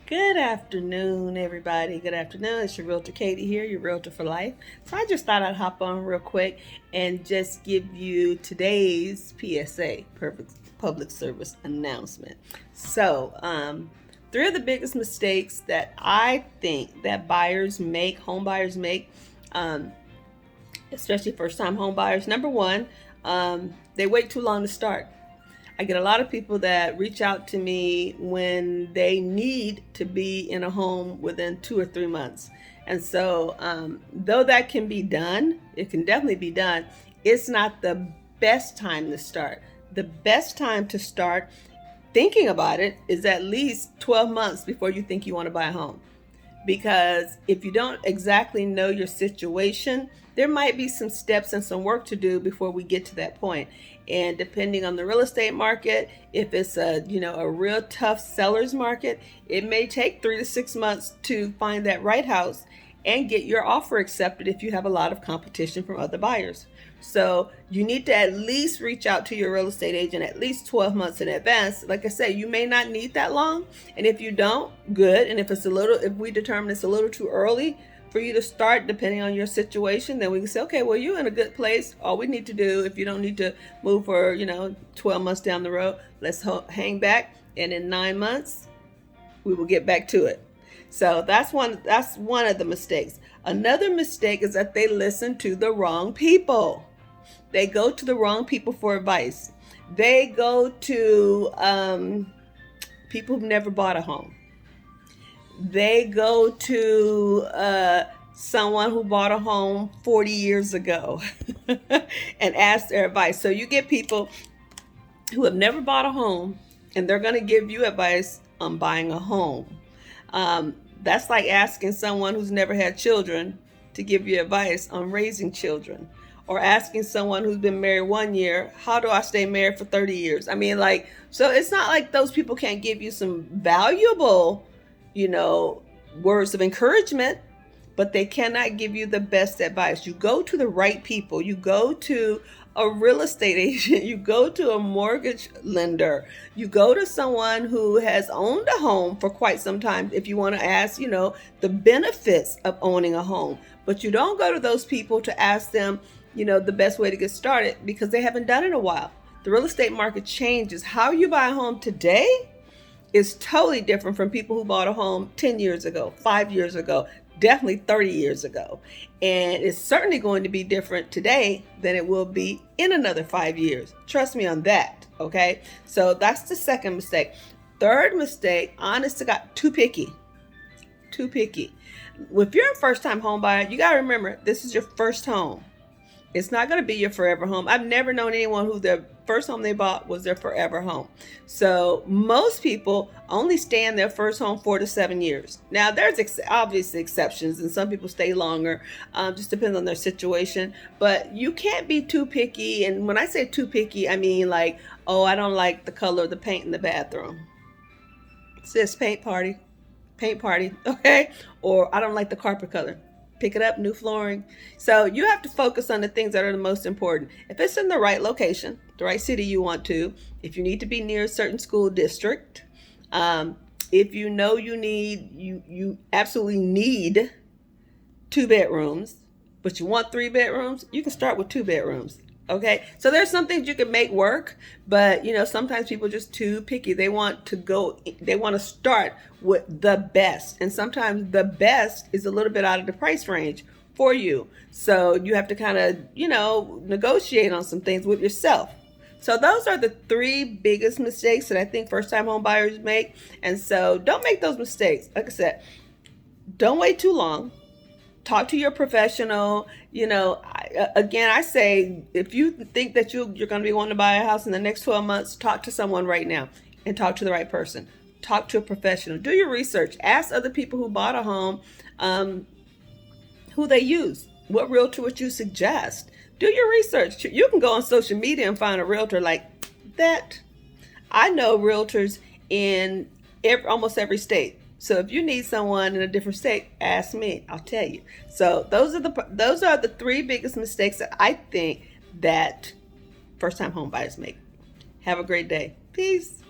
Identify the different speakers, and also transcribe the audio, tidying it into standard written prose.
Speaker 1: Good afternoon, everybody. Good afternoon. It's your Realtor Katie here, your Realtor for Life. So I just thought I'd hop on real quick and just give you today's PSA, public service announcement. Three of the biggest mistakes that I think that home buyers make, especially first-time home buyers. Number one, they wait too long to start. I get a lot of people that reach out to me when they need to be in a home within 2 or 3 months. And so, though that can be done, it can definitely be done, it's not the best time to start. The best time to start thinking about it is at least 12 months before you think you want to buy a home. Because if you don't exactly know your situation, there might be some steps and some work to do before we get to that point. And depending on the real estate market, if it's a real tough seller's market, it may take 3 to 6 months to find that right house and get your offer accepted if you have a lot of competition from other buyers. So you need to at least reach out to your real estate agent at least 12 months in advance. Like I say, you may not need that long. And if you don't, good. And if we determine it's a little too early for you to start, depending on your situation, then we can say, okay, well, you're in a good place. All we need to do, if you don't need to move for, 12 months down the road, let's hang back. And in 9 months, we will get back to it. So that's one of the mistakes. Another mistake is that they listen to the wrong people. They go to the wrong people for advice. They go to people who've never bought a home. They go to someone who bought a home 40 years ago and ask their advice. So you get people who have never bought a home and they're going to give you advice on buying a home. That's like asking someone who's never had children to give you advice on raising children, or asking someone who's been married 1 year, how do I stay married for 30 years? I mean, so it's not like those people can't give you some valuable, words of encouragement, but they cannot give you the best advice. You go to the right people. You go to a real estate agent. You go to a mortgage lender. You go to someone who has owned a home for quite some time if you want to ask, the benefits of owning a home. But you don't go to those people to ask them, the best way to get started, because they haven't done it in a while. The real estate market changes. How you buy a home today is totally different from people who bought a home 10 years ago, 5 years ago, definitely 30 years ago. And it's certainly going to be different today than it will be in another 5 years. Trust me on that, okay? So that's the second mistake. Third mistake, honest to God, too picky. Too picky. If you're a first-time home buyer, you got to remember, this is your first home. It's not going to be your forever home. I've never known anyone who their first home they bought was their forever home. So most people only stay in their first home 4 to 7 years. Now, there's obviously exceptions, and some people stay longer. Just depends on their situation. But you can't be too picky. And when I say too picky, I mean I don't like the color of the paint in the bathroom. Sis, paint party, okay? Or I don't like the carpet color. Pick it up, new flooring. So you have to focus on the things that are the most important. If it's in the right location, the right city you want to, if you need to be near a certain school district, if you absolutely need 2 bedrooms, but you want 3 bedrooms, you can start with 2 bedrooms. Okay, so there's some things you can make work, but sometimes people are just too picky. They want to start with the best, and sometimes the best is a little bit out of the price range for you. So you have to kind of, negotiate on some things with yourself. So those are the 3 biggest mistakes that I think first-time home buyers make. And so don't make those mistakes. Like I said, don't wait too long. Talk to your professional. I say, if you think that you're going to be wanting to buy a house in the next 12 months, talk to someone right now and talk to the right person. Talk to a professional. Do your research. Ask other people who bought a home who they use. What realtor would you suggest? Do your research. You can go on social media and find a realtor like that. I know realtors in almost every state. So if you need someone in a different state, ask me. I'll tell you. So those are the 3 biggest mistakes that I think that first-time home buyers make. Have a great day. Peace.